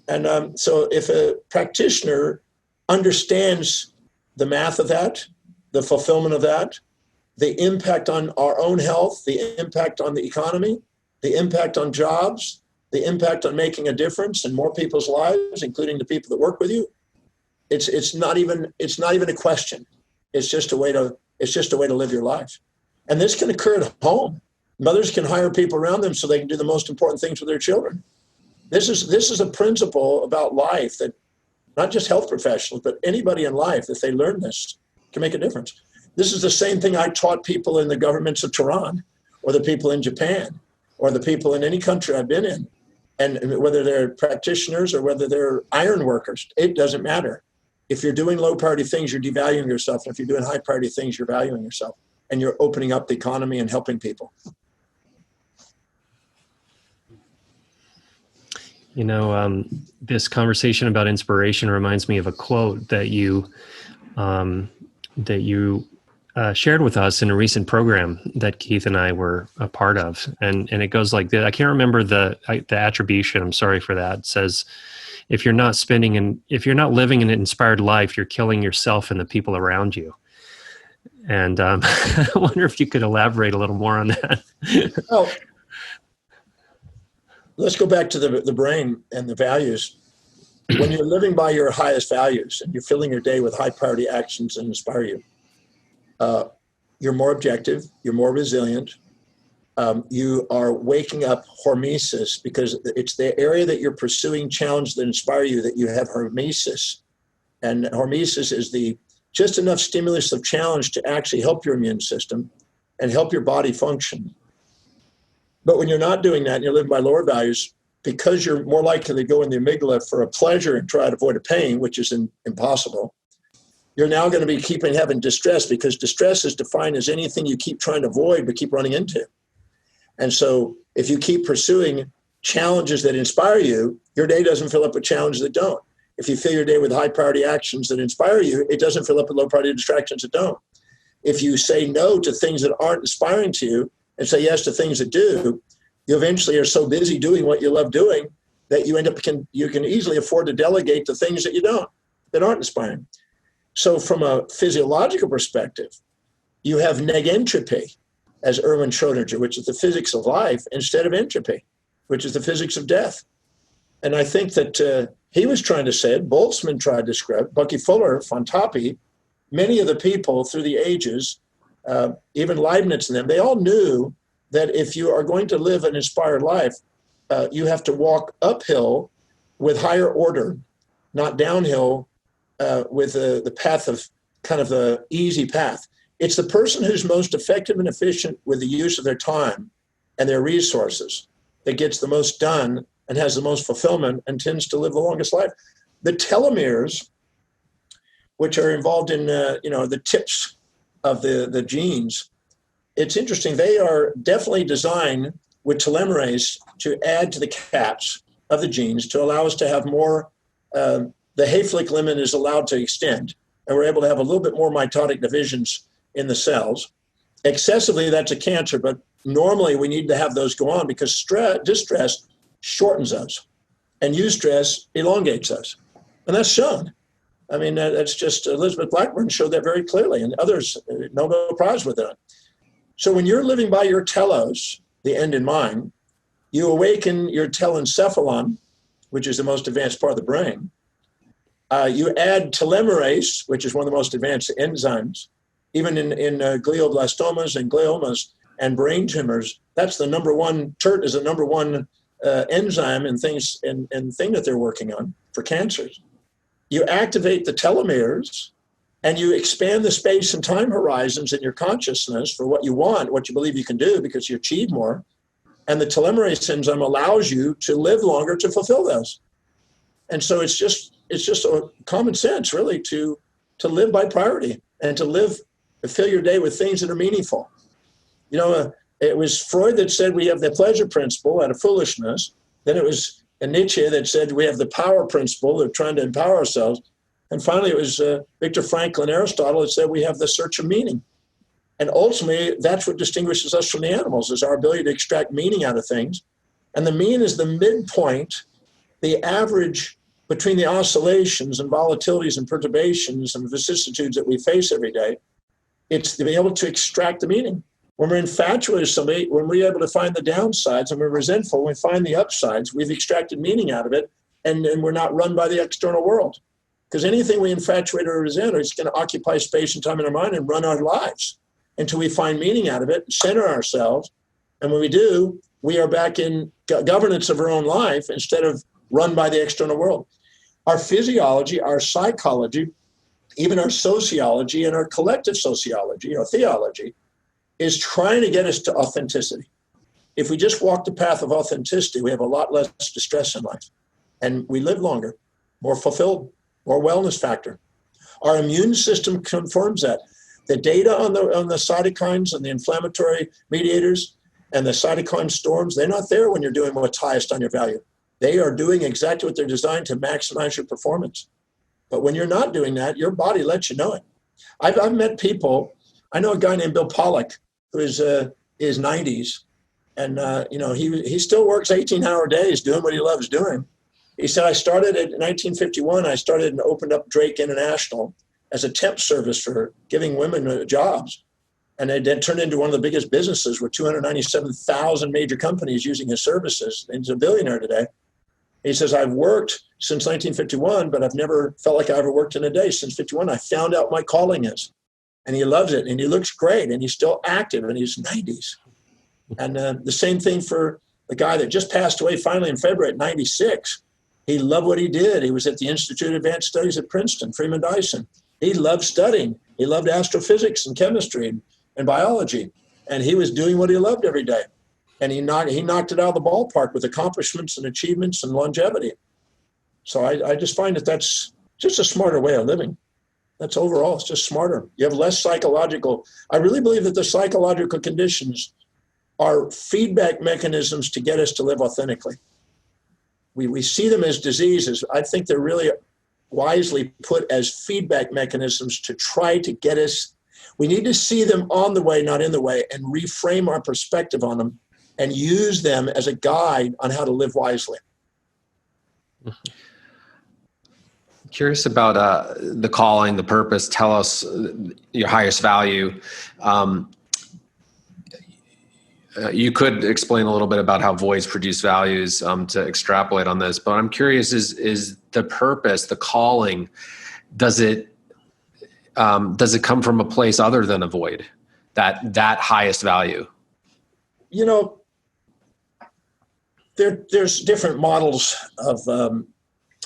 And so if a practitioner understands the math of that, the fulfillment of that, the impact on our own health, the impact on the economy, the impact on jobs, the impact on making a difference in more people's lives, including the people that work with you, it's not even a question. It's just a way to live your life. And this can occur at home. Mothers can hire people around them so they can do the most important things with their children. This is a principle about life that not just health professionals, but anybody in life, if they learn this, can make a difference. This is the same thing I taught people in the governments of Tehran, or the people in Japan, or the people in any country I've been in. And whether they're practitioners or whether they're iron workers, it doesn't matter. If you're doing low priority things, you're devaluing yourself. And if you're doing high priority things, you're valuing yourself. And you're opening up the economy and helping people. You know, this conversation about inspiration reminds me of a quote that you shared with us in a recent program that Keith and I were a part of, and it goes like this. I can't remember the attribution. I'm sorry for that. It says, if you're not living an inspired life, you're killing yourself and the people around you. And I wonder if you could elaborate a little more on that. Oh. Let's go back to the brain and the values. When you're living by your highest values and you're filling your day with high priority actions that inspire you, you're more objective, you're more resilient, you are waking up hormesis, because it's the area that you're pursuing challenge that inspire you that you have hormesis. And hormesis is just enough stimulus of challenge to actually help your immune system and help your body function. But when you're not doing that and you're living by lower values, because you're more likely to go in the amygdala for a pleasure and try to avoid a pain, which is impossible, you're now going to be having distress, because distress is defined as anything you keep trying to avoid but keep running into. And so if you keep pursuing challenges that inspire you, your day doesn't fill up with challenges that don't. If you fill your day with high priority actions that inspire you, it doesn't fill up with low priority distractions that don't. If you say no to things that aren't inspiring to you and say yes to things that do, you eventually are so busy doing what you love doing that you can easily afford to delegate the things that aren't inspiring. So from a physiological perspective, you have negentropy, as Erwin Schrödinger, which is the physics of life, instead of entropy, which is the physics of death. And I think that he was trying to say it, Boltzmann tried to describe it, Bucky Fuller, Fontoppi, many of the people through the ages, even Leibniz and them, they all knew that if you are going to live an inspired life, you have to walk uphill with higher order, not downhill with the path of kind of the easy path. It's the person who's most effective and efficient with the use of their time and their resources that gets the most done and has the most fulfillment and tends to live the longest life. The telomeres which are involved in, the tips of the genes. It's interesting. They are definitely designed with telomerase to add to the caps of the genes to allow us to have more, the Hayflick limit is allowed to extend, and we're able to have a little bit more mitotic divisions in the cells. Excessively, that's a cancer, but normally we need to have those go on because distress shortens us and eustress elongates us. And that's shown. I mean, that's just Elizabeth Blackburn showed that very clearly, and others, Nobel Prize with it. So when you're living by your telos, the end in mind, you awaken your telencephalon, which is the most advanced part of the brain. You add telomerase, which is one of the most advanced enzymes. Even in glioblastomas and gliomas and brain tumors, that's the number one, TERT is the number one enzyme and thing that they're working on for cancers. You activate the telomeres and you expand the space and time horizons in your consciousness for what you want, what you believe you can do because you achieve more. And the telomerase enzyme allows you to live longer to fulfill those. And so it's just a common sense, really, to live by priority and to fill your day with things that are meaningful. It was Freud that said we have the pleasure principle out of foolishness. Then it was Nietzsche that said we have the power principle of trying to empower ourselves. And finally, it was Viktor Frankl and Aristotle that said we have the search of meaning. And ultimately, that's what distinguishes us from the animals, is our ability to extract meaning out of things. And the mean is the midpoint, the average between the oscillations and volatilities and perturbations and vicissitudes that we face every day. It's to be able to extract the meaning. When we're infatuated with somebody, when we're able to find the downsides and we're resentful, when we find the upsides, we've extracted meaning out of it, and we're not run by the external world. Because anything we infatuate or resent is going to occupy space and time in our mind and run our lives until we find meaning out of it, center ourselves. And when we do, we are back in governance of our own life instead of run by the external world. Our physiology, our psychology, even our sociology and our collective sociology, theology, is trying to get us to authenticity. If we just walk the path of authenticity, we have a lot less distress in life. And we live longer, more fulfilled, more wellness factor. Our immune system confirms that. The data on the cytokines and the inflammatory mediators and the cytokine storms, they're not there when you're doing what's highest on your value. They are doing exactly what they're designed to maximize your performance. But when you're not doing that, your body lets you know it. I've met people. I know a guy named Bill Pollack who is his 90s, and he still works 18-hour days doing what he loves doing. He said, I started in 1951. I started and opened up Drake International as a temp service for giving women jobs, and it then turned into one of the biggest businesses with 297,000 major companies using his services. He's a billionaire today. He says, I've worked since 1951, but I've never felt like I ever worked in a day since 51. I found out my calling is. And he loves it, and he looks great, and he's still active, and he's 90s. And the same thing for the guy that just passed away finally in February at 96. He loved what he did. He was at the Institute of Advanced Studies at Princeton, Freeman Dyson. He loved studying. He loved astrophysics and chemistry and biology. And he was doing what he loved every day. And he knocked it out of the ballpark with accomplishments and achievements and longevity. So I just find that that's just a smarter way of living. That's overall, it's just smarter. You have less psychological. I really believe that the psychological conditions are feedback mechanisms to get us to live authentically. We see them as diseases. I think they're really wisely put as feedback mechanisms to try to get us. We need to see them on the way, not in the way, and reframe our perspective on them and use them as a guide on how to live wisely. Curious about the calling, the purpose. Tell us your highest value. You could explain a little bit about how voids produce values to extrapolate on this, but I'm curious, is the purpose, the calling, does it come from a place other than a void, that highest value? There's different models of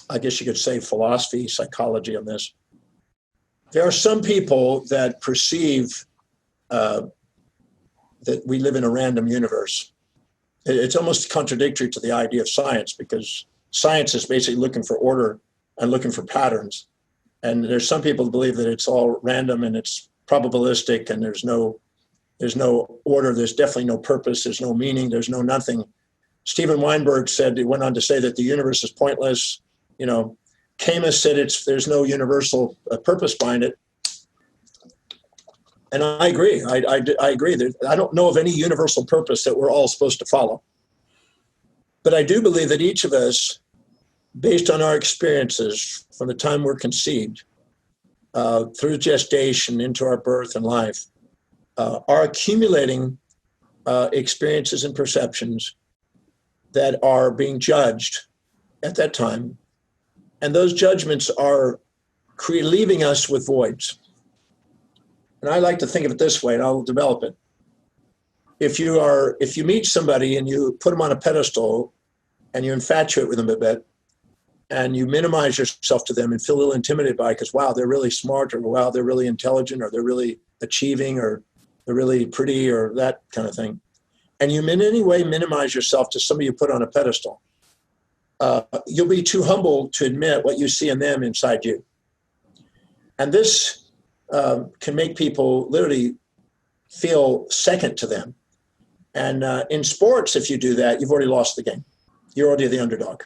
I guess you could say philosophy, psychology on this. There are some people that perceive that we live in a random universe. It's almost contradictory to the idea of science, because science is basically looking for order and looking for patterns. And there's some people who believe that it's all random and it's probabilistic and there's no order, there's definitely no purpose, there's no meaning, there's no nothing. Steven Weinberg he went on to say that the universe is pointless. Camus said there's no universal purpose behind it. And I agree. I agree. I don't know of any universal purpose that we're all supposed to follow. But I do believe that each of us, based on our experiences from the time we're conceived, through gestation into our birth and life, are accumulating experiences and perceptions that are being judged at that time. And those judgments are leaving us with voids. And I like to think of it this way, and I'll develop it. If you meet somebody and you put them on a pedestal and you infatuate with them a bit, and you minimize yourself to them and feel a little intimidated by it because, wow, they're really smart, or wow, they're really intelligent, or they're really achieving, or they're really pretty, or that kind of thing. And you in any way minimize yourself to somebody you put on a pedestal. You'll be too humble to admit what you see in them inside you. And this can make people literally feel second to them. And in sports, if you do that, you've already lost the game. You're already the underdog.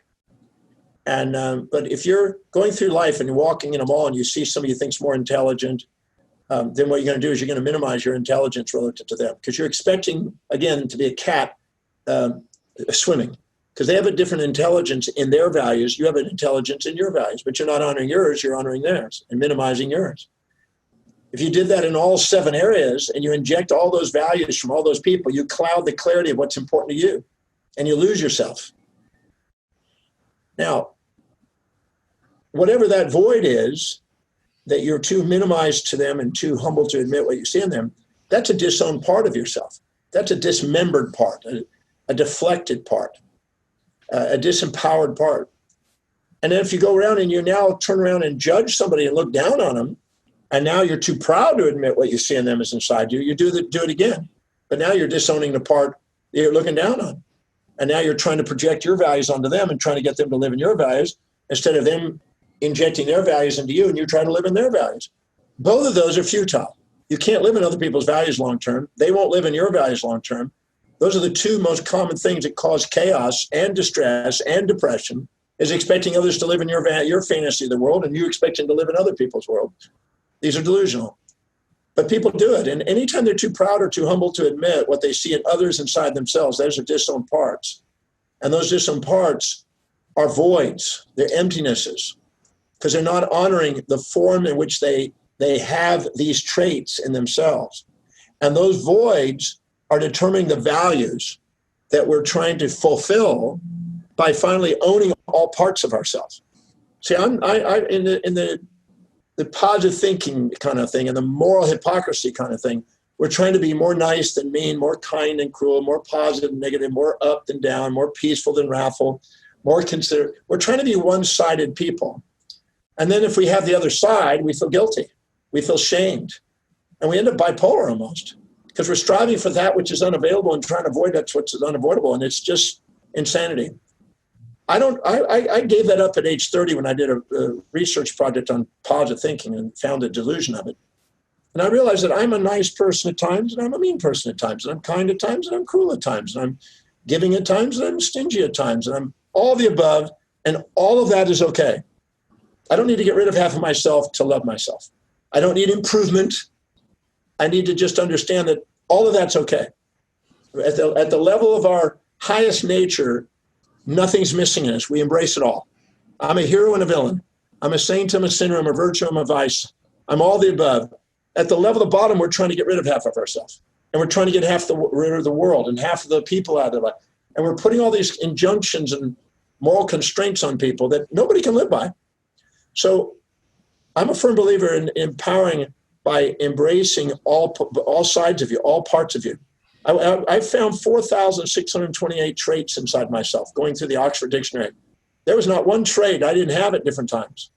And but if you're going through life and you're walking in a mall and you see somebody you think's more intelligent, then what you're going to do is you're going to minimize your intelligence relative to them, because you're expecting, again, to be a cat swimming, because they have a different intelligence in their values. You have an intelligence in your values, but you're not honoring yours, you're honoring theirs and minimizing yours. If you did that in all 7 areas and you inject all those values from all those people, you cloud the clarity of what's important to you and you lose yourself. Now, whatever that void is that you're too minimized to them and too humble to admit what you see in them, that's a disowned part of yourself. That's a dismembered part, a deflected part, a disempowered part. And then if you go around and you now turn around and judge somebody and look down on them, and now you're too proud to admit what you see in them is inside you, you do it again. But now you're disowning the part that you're looking down on. And now you're trying to project your values onto them and trying to get them to live in your values instead of them injecting their values into you and you try to live in their values. Both of those are futile. You can't live in other people's values long term. They won't live in your values long term. Those are the 2 most common things that cause chaos and distress and depression, is expecting others to live in your fantasy of the world and you expecting to live in other people's world. These are delusional. But people do it. And anytime they're too proud or too humble to admit what they see in others inside themselves, those are disowned parts. And those disowned parts are voids. They're emptinesses, because they're not honoring the form in which they have these traits in themselves. And those voids are determining the values that we're trying to fulfill by finally owning all parts of ourselves. See, in the positive thinking kind of thing and the moral hypocrisy kind of thing, we're trying to be more nice than mean, more kind than cruel, more positive than negative, more up than down, more peaceful than wrathful, more considerate. We're trying to be one-sided people. And then if we have the other side, we feel guilty. We feel shamed. And we end up bipolar almost, because we're striving for that which is unavailable and trying to avoid that's what's unavoidable. And it's just insanity. I gave that up at age 30 when I did a research project on positive thinking and found the delusion of it. And I realized that I'm a nice person at times and I'm a mean person at times, and I'm kind at times and I'm cruel at times, and I'm giving at times and I'm stingy at times, and I'm all the above, and all of that is okay. I don't need to get rid of half of myself to love myself. I don't need improvement. I need to just understand that all of that's okay. At the level of our highest nature, nothing's missing in us. We embrace it all. I'm a hero and a villain. I'm a saint, I'm a sinner, I'm a virtue, I'm a vice. I'm all the above. At the level of the bottom, we're trying to get rid of half of ourselves. And we're trying to get rid of the world and half of the people out of it. And we're putting all these injunctions and moral constraints on people that nobody can live by. So I'm a firm believer in empowering by embracing all sides of you, all parts of you. I found 4,628 traits inside myself going through the Oxford Dictionary. There was not one trait I didn't have at different times.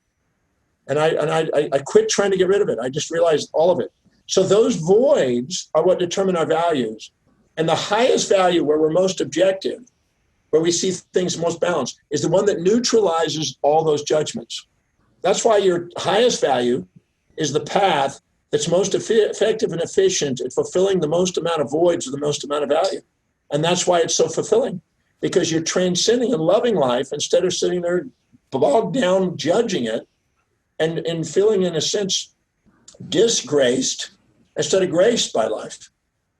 And I quit trying to get rid of it. I just realized all of it. So those voids are what determine our values. And the highest value, where we're most objective, where we see things most balanced, is the one that neutralizes all those judgments. That's why your highest value is the path that's most effective and efficient at fulfilling the most amount of voids with the most amount of value. And that's why it's so fulfilling, because you're transcending and loving life instead of sitting there bogged down judging it and feeling, in a sense, disgraced instead of graced by life.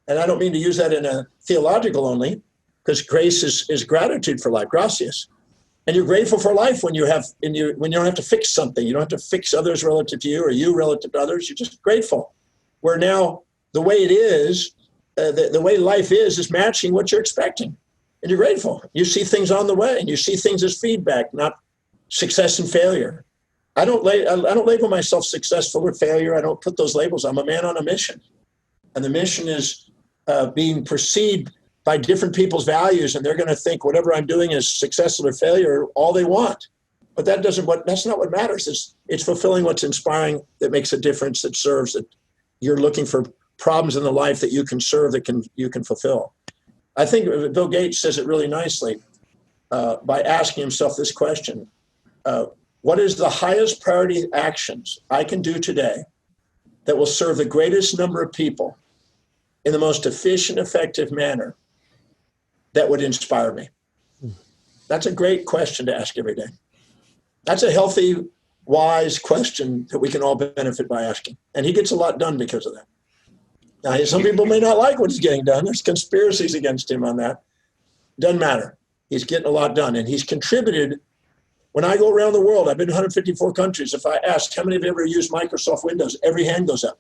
And I don't mean to use that in a theological only, because grace is gratitude for life, gracias. And you're grateful for life when you don't have to fix something. You don't have to fix others relative to you or you relative to others. You're just grateful. Where now the way it is, the way life is matching what you're expecting. And you're grateful. You see things on the way, and you see things as feedback, not success and failure. I don't label myself successful or failure. I don't put those labels. I'm a man on a mission. And the mission is being perceived by different people's values, and they're going to think whatever I'm doing is successful or failure, all they want. But that's not what matters. It's fulfilling what's inspiring, that makes a difference, that serves, that you're looking for problems in the life that you can serve, you can fulfill. I think Bill Gates says it really nicely by asking himself this question: what is the highest priority actions I can do today that will serve the greatest number of people in the most efficient, effective manner that would inspire me? That's a great question to ask every day. That's a healthy, wise question that we can all benefit by asking. And he gets a lot done because of that. Now, some people may not like what he's getting done. There's conspiracies against him on that. Doesn't matter. He's getting a lot done. And he's contributed. When I go around the world, I've been to 154 countries. If I ask how many of you ever used Microsoft Windows, every hand goes up.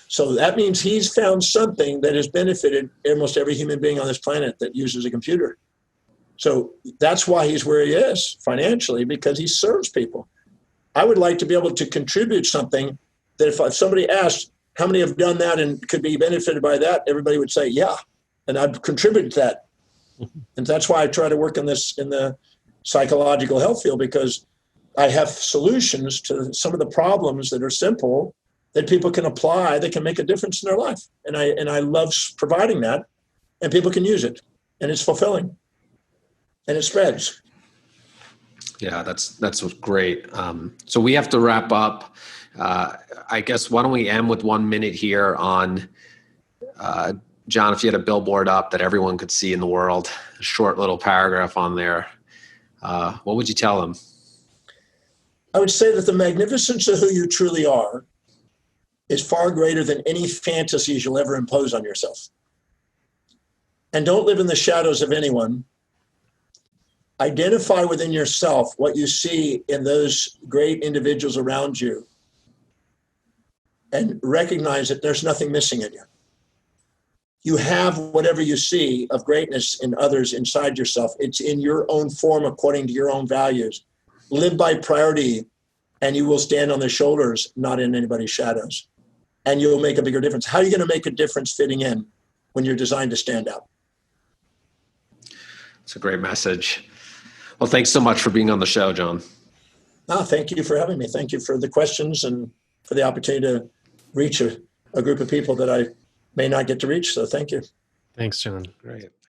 So that means he's found something that has benefited almost every human being on this planet that uses a computer. So that's why he's where he is financially, because he serves people. I would like to be able to contribute something that if somebody asked how many have done that and could be benefited by that, everybody would say, yeah, and I've contributed to that. And that's why I try to work in the psychological health field, because I have solutions to some of the problems that are simple that people can apply, that can make a difference in their life. And I love providing that, and people can use it, and it's fulfilling, and it spreads. Yeah, that's great. So we have to wrap up. I guess, why don't we end with 1 minute here on, John, if you had a billboard up that everyone could see in the world, a short little paragraph on there, what would you tell them? I would say that the magnificence of who you truly are is far greater than any fantasies you'll ever impose on yourself. And don't live in the shadows of anyone. Identify within yourself what you see in those great individuals around you, and recognize that there's nothing missing in you. You have whatever you see of greatness in others inside yourself. It's in your own form according to your own values. Live by priority, and you will stand on their shoulders, not in anybody's shadows. And you'll make a bigger difference. How are you going to make a difference fitting in when you're designed to stand out? It's a great message. Well, thanks so much for being on the show, John. Thank you for having me. Thank you for the questions and for the opportunity to reach a group of people that I may not get to reach. So thank you. Thanks, John. Great.